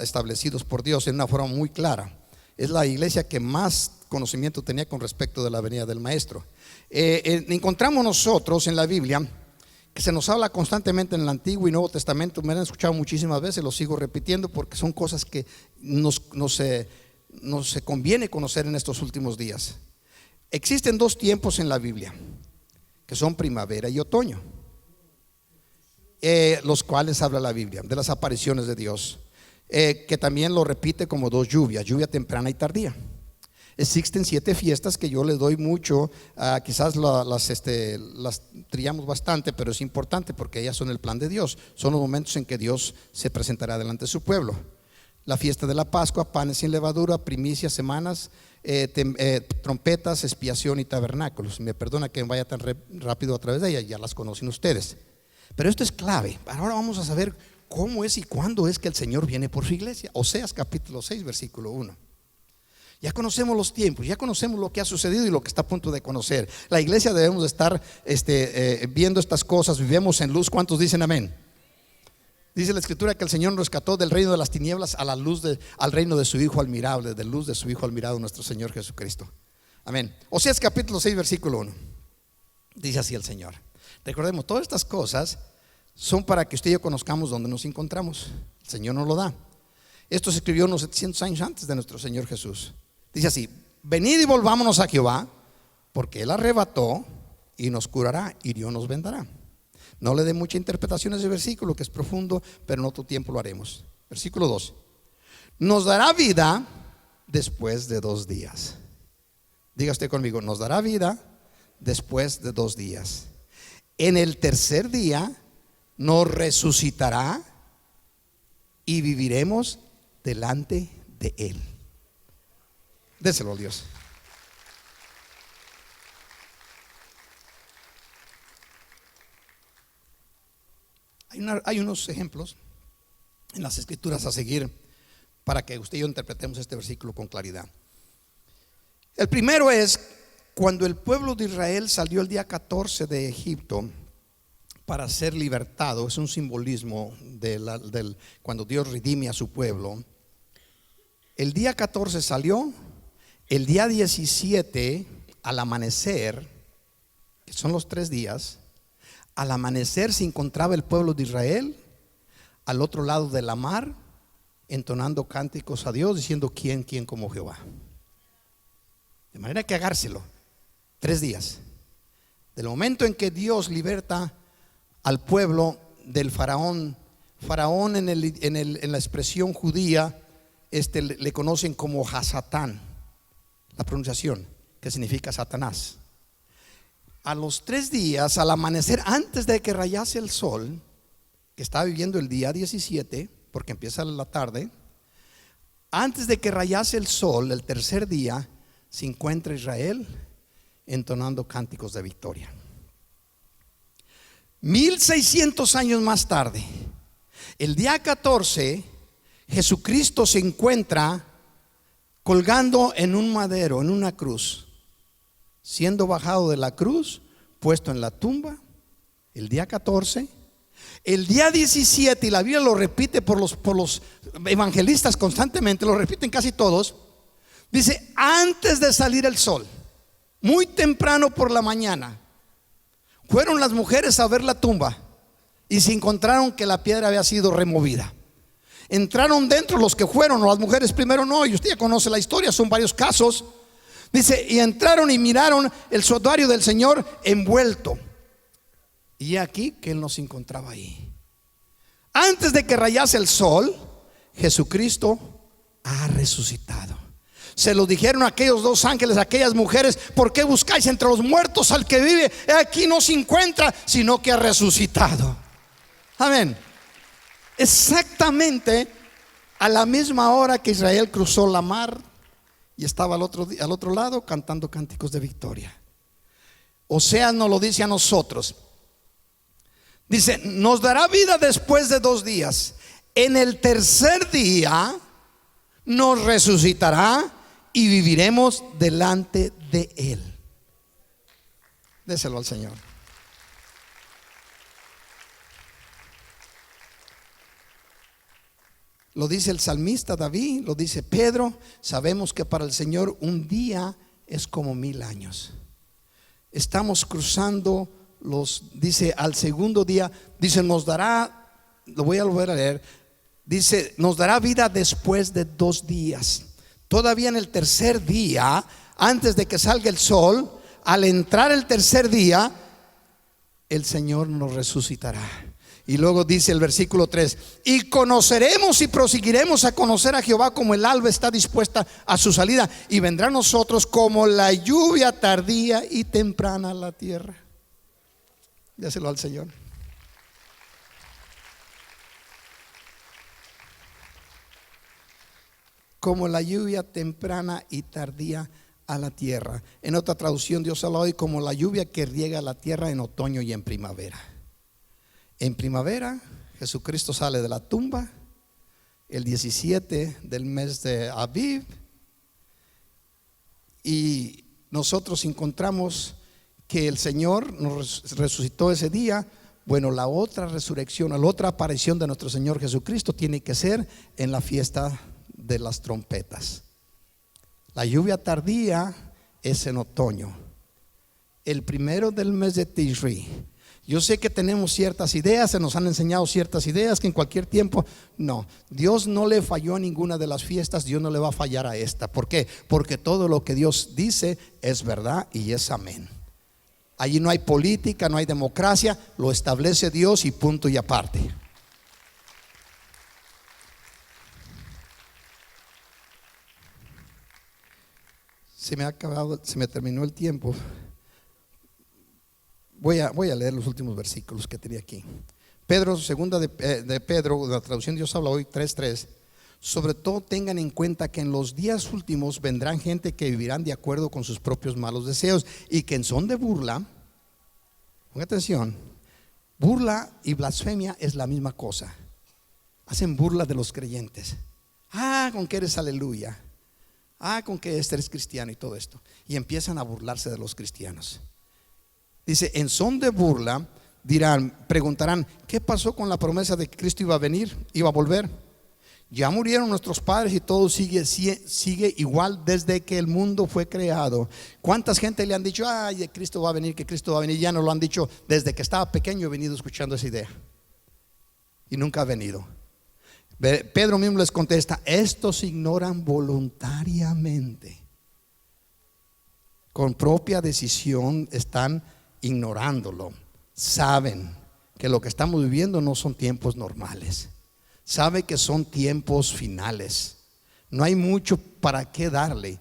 establecidos por Dios en una forma muy clara. Es la iglesia que más conocimiento tenía con respecto de la venida del Maestro. Encontramos nosotros en la Biblia que se nos habla constantemente en el Antiguo y Nuevo Testamento. Me han escuchado muchísimas veces, lo sigo repitiendo porque son cosas que nos se conviene conocer en estos últimos días. Existen dos tiempos en la Biblia, que son primavera y otoño, los cuales habla la Biblia de las apariciones de Dios, que también lo repite como dos lluvias, lluvia temprana y tardía. Existen 7 fiestas que yo les doy mucho, quizás las trillamos bastante, pero es importante porque ellas son el plan de Dios. Son los momentos en que Dios se presentará delante de su pueblo. La fiesta de la Pascua, panes sin levadura, primicias, semanas, trompetas, expiación y tabernáculos. Me perdona que vaya tan rápido a través de ellas, ya las conocen ustedes. Pero esto es clave. Ahora vamos a saber cómo es y cuándo es que el Señor viene por su iglesia. Oseas capítulo 6, versículo 1. Ya conocemos los tiempos, ya conocemos lo que ha sucedido y lo que está a punto de conocer. La iglesia debemos de estar viendo estas cosas. Vivimos en luz. ¿Cuántos dicen amén? Dice la Escritura que el Señor nos rescató del reino de las tinieblas a la luz al reino de su Hijo admirable, de luz de su Hijo admirado, nuestro Señor Jesucristo. Amén. Oseas capítulo 6, versículo 1. Dice así el Señor. Recordemos, todas estas cosas son para que usted y yo conozcamos dónde nos encontramos. El Señor nos lo da. Esto se escribió unos 700 años antes de nuestro Señor Jesús. Dice así: venid y volvámonos a Jehová, porque Él arrebató y nos curará, hirió, nos vendará. No le dé mucha interpretación a ese versículo, que es profundo, pero en otro tiempo lo haremos. Versículo 2: nos dará vida después de 2 días. Diga usted conmigo: nos dará vida después de 2 días. En el tercer día nos resucitará y viviremos delante de Él. Déselo a Dios. Hay unos ejemplos en las Escrituras a seguir para que usted y yo interpretemos este versículo con claridad. El primero es cuando el pueblo de Israel salió el día 14 de Egipto para ser libertado. Es un simbolismo del cuando Dios redime a su pueblo. El día 14 salió. El día 17 al amanecer, que son los 3 días, al amanecer se encontraba el pueblo de Israel al otro lado de la mar, entonando cánticos a Dios, diciendo: ¿quién como Jehová? De manera que agárselo. 3 días. Del momento en que Dios liberta al pueblo del faraón. Faraón en la expresión judía le conocen como Hasatán, la pronunciación, que significa Satanás. A los 3 días, al amanecer, antes de que rayase el sol, que estaba viviendo el día 17, porque empieza la tarde, antes de que rayase el sol, el tercer día, se encuentra Israel entonando cánticos de victoria. 1600 años más tarde, el día 14, Jesucristo se encuentra colgando en un madero, en una cruz, siendo bajado de la cruz, puesto en la tumba, el día 14. El día 17, y la Biblia lo repite por los evangelistas constantemente, lo repiten casi todos, dice: antes de salir el sol, muy temprano por la mañana, fueron las mujeres a ver la tumba y se encontraron que la piedra había sido removida. Entraron dentro los que fueron, las mujeres primero no, y usted ya conoce la historia, son varios casos. Dice: y entraron y miraron el santuario del Señor envuelto. Y aquí que Él no se encontraba ahí. Antes de que rayase el sol, Jesucristo ha resucitado. Se lo dijeron aquellos 2 ángeles, aquellas mujeres: ¿por qué buscáis entre los muertos al que vive? Aquí no se encuentra, sino que ha resucitado. Amén. Exactamente a la misma hora que Israel cruzó la mar y estaba al otro lado cantando cánticos de victoria. Oseas nos lo dice a nosotros. Dice: nos dará vida después de 2 días. En el tercer día nos resucitará y viviremos delante de Él. Déselo al Señor. Lo dice el salmista David, lo dice Pedro. Sabemos que para el Señor un día es como 1000 años. Estamos cruzando dice al segundo día, dice nos dará, lo voy a volver a leer, dice nos dará vida después de 2 días. Todavía en el tercer día, antes de que salga el sol, al entrar el tercer día, el Señor nos resucitará. Y luego dice el versículo 3: y conoceremos y proseguiremos a conocer a Jehová como el alba está dispuesta a su salida, y vendrá a nosotros como la lluvia tardía y temprana a la tierra. Déselo al Señor. Como la lluvia temprana y tardía a la tierra. En otra traducción Dios habla hoy como la lluvia que riega la tierra en otoño y en primavera. En primavera Jesucristo sale de la tumba el 17 del mes de Aviv, y nosotros encontramos que el Señor nos resucitó ese día. Bueno, la otra resurrección, la otra aparición de nuestro Señor Jesucristo tiene que ser en la fiesta de las trompetas. La lluvia tardía es en otoño, el primero del mes de Tishri. Yo sé que tenemos ciertas ideas, se nos han enseñado ciertas ideas que en cualquier tiempo, no, Dios no le falló a ninguna de las fiestas, Dios no le va a fallar a esta. ¿Por qué? Porque todo lo que Dios dice es verdad y es amén. Allí no hay política, no hay democracia, lo establece Dios y punto y aparte. Se me terminó el tiempo. Voy a leer los últimos versículos que tenía aquí. Pedro, segunda de Pedro, la traducción Dios habla hoy 3:3. Sobre todo tengan en cuenta que en los días últimos vendrán gente que vivirán de acuerdo con sus propios malos deseos, y que en son de burla, ponga atención, burla y blasfemia es la misma cosa. Hacen burla de los creyentes. Con que eres aleluya, con que eres cristiano y todo esto, y empiezan a burlarse de los cristianos. Dice, en son de burla preguntarán, ¿qué pasó con la promesa de que Cristo iba a venir, iba a volver? Ya murieron nuestros padres y todo sigue igual desde que el mundo fue creado. ¿Cuántas gente le han dicho, Cristo va a venir, que Cristo va a venir? Ya no lo han dicho desde que estaba pequeño. He venido escuchando esa idea y nunca ha venido. Pedro mismo les contesta, estos ignoran voluntariamente, con propia decisión están ignorándolo. Saben que lo que estamos viviendo no son tiempos normales, sabe que son tiempos finales, no hay mucho para qué darle.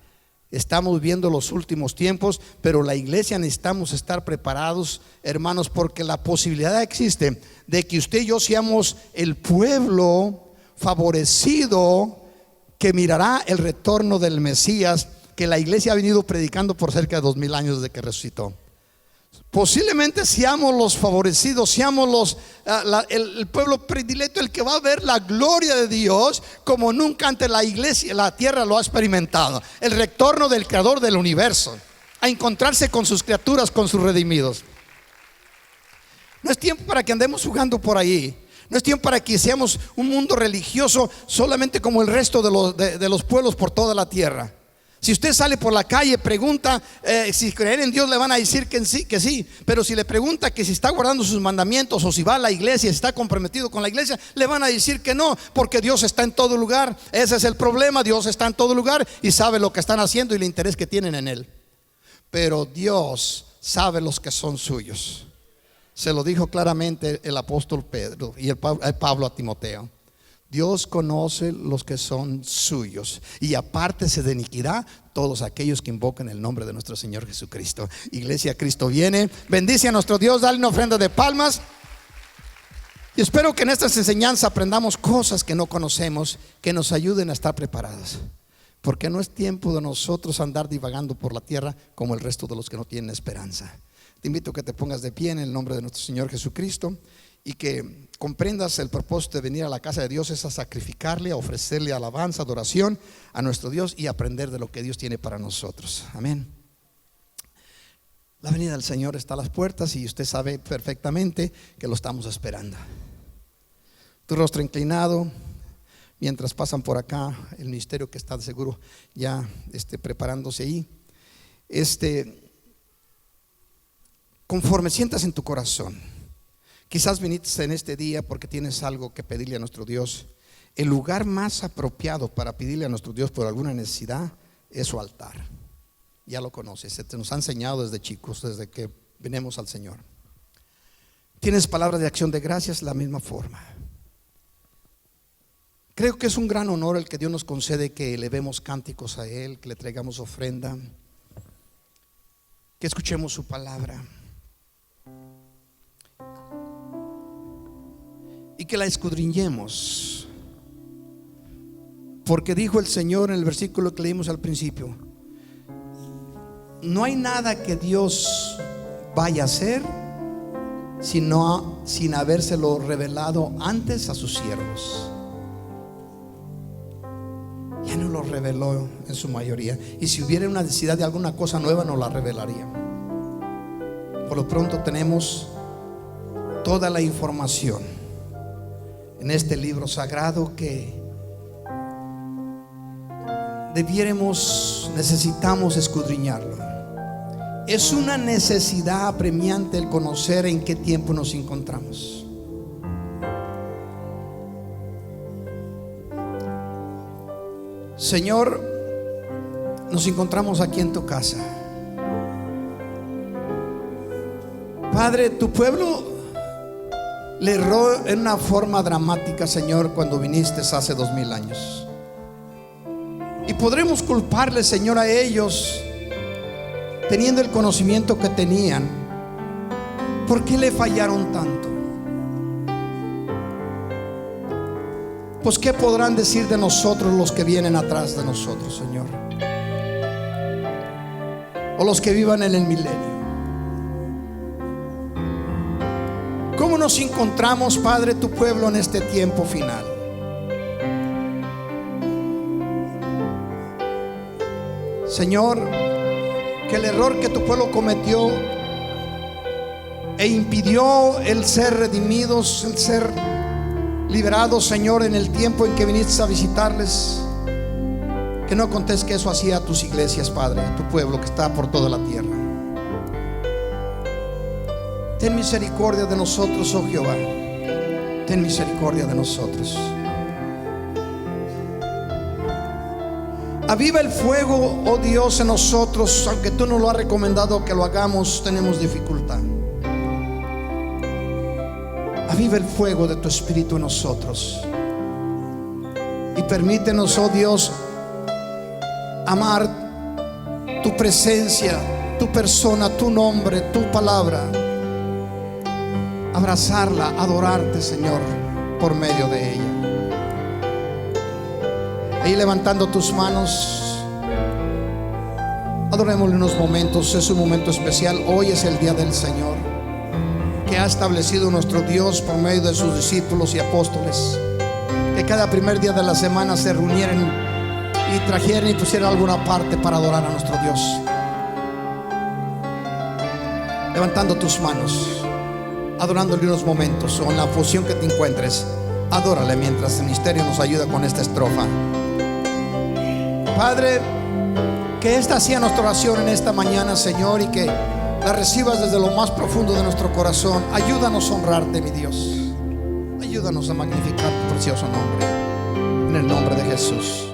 Estamos viendo los últimos tiempos, pero la iglesia necesitamos estar preparados, hermanos, porque la posibilidad existe de que usted y yo seamos el pueblo favorecido que mirará el retorno del Mesías, que la iglesia ha venido predicando por cerca de 2000 años desde que resucitó. Posiblemente seamos los favorecidos, seamos el pueblo predilecto, el que va a ver la gloria de Dios como nunca antes la iglesia, la tierra lo ha experimentado. El retorno del creador del universo, a encontrarse con sus criaturas, con sus redimidos. No es tiempo para que andemos jugando por ahí. No es tiempo para que seamos un mundo religioso solamente como el resto de los pueblos por toda la tierra. Si usted sale por la calle, pregunta si creer en Dios, le van a decir que sí. Pero si le pregunta que si está guardando sus mandamientos, o si va a la iglesia, si está comprometido con la iglesia, le van a decir que no, porque Dios está en todo lugar. Ese es el problema, Dios está en todo lugar y sabe lo que están haciendo y el interés que tienen en Él. Pero Dios sabe los que son suyos. Se lo dijo claramente el apóstol Pedro y el Pablo a Timoteo. Dios conoce los que son suyos, y apártese de iniquidad todos aquellos que invocan el nombre de nuestro Señor Jesucristo. Iglesia, Cristo viene. Bendice a nuestro Dios, dale una ofrenda de palmas. Y espero que en estas enseñanzas aprendamos cosas que no conocemos, que nos ayuden a estar preparados, porque no es tiempo de nosotros andar divagando por la tierra como el resto de los que no tienen esperanza. Te invito a que te pongas de pie en el nombre de nuestro Señor Jesucristo, y que comprendas el propósito de venir a la casa de Dios es a sacrificarle, a ofrecerle alabanza, adoración a nuestro Dios y aprender de lo que Dios tiene para nosotros. Amén. La venida del Señor está a las puertas y usted sabe perfectamente que lo estamos esperando. Tu rostro inclinado, mientras pasan por acá el ministerio que está de seguro ya preparándose ahí. conforme sientas en tu corazón, quizás viniste en este día porque tienes algo que pedirle a nuestro Dios. El lugar más apropiado para pedirle a nuestro Dios por alguna necesidad es su altar. Ya lo conoces, se nos ha enseñado desde chicos, desde que venimos al Señor. Tienes palabras de acción de gracias, la misma forma. Creo que es un gran honor el que Dios nos concede, que elevemos cánticos a Él, que le traigamos ofrenda, que escuchemos su palabra y que la escudriñemos. Porque dijo el Señor en el versículo que leímos al principio: no hay nada que Dios vaya a hacer sin habérselo revelado antes a sus siervos. Ya no lo reveló en su mayoría, y si hubiera una necesidad de alguna cosa nueva, nos la revelaría. Por lo pronto tenemos toda la información en este libro sagrado que necesitamos escudriñarlo. Es una necesidad apremiante el conocer en qué tiempo nos encontramos. Señor, nos encontramos aquí en tu casa. Padre, tu pueblo le erró en una forma dramática, Señor, cuando viniste hace 2000 años. Y podremos culparle, Señor, a ellos, teniendo el conocimiento que tenían. ¿Por qué le fallaron tanto? Pues ¿qué podrán decir de nosotros los que vienen atrás de nosotros, Señor? O los que vivan en el milenio. ¿Cómo nos encontramos, Padre, tu pueblo en este tiempo final? Señor, que el error que tu pueblo cometió e impidió el ser redimidos, el ser liberados, Señor, en el tiempo en que viniste a visitarles, que no contés que eso hacía a tus iglesias, Padre, a tu pueblo que está por toda la tierra. Ten misericordia de nosotros, oh Jehová. Ten misericordia de nosotros. Aviva el fuego, oh Dios, en nosotros. Aunque tú nos lo has recomendado que lo hagamos, tenemos dificultad. Aviva el fuego de tu espíritu en nosotros. Y permítenos, oh Dios, amar tu presencia, tu persona, tu nombre, tu palabra. Abrazarla, adorarte, Señor, por medio de ella. Ahí levantando tus manos, adorémosle unos momentos. Es un momento especial. Hoy es el día del Señor, que ha establecido nuestro Dios por medio de sus discípulos y apóstoles, que cada primer día de la semana se reunieran y trajeran y pusieran alguna parte para adorar a nuestro Dios. Levantando tus manos, adorándole unos momentos, o en la fusión que te encuentres, adórale mientras el misterio nos ayuda con esta estrofa. Padre, que esta sea nuestra oración en esta mañana, Señor, y que la recibas desde lo más profundo de nuestro corazón. Ayúdanos a honrarte, mi Dios. Ayúdanos a magnificar tu precioso nombre, en el nombre de Jesús.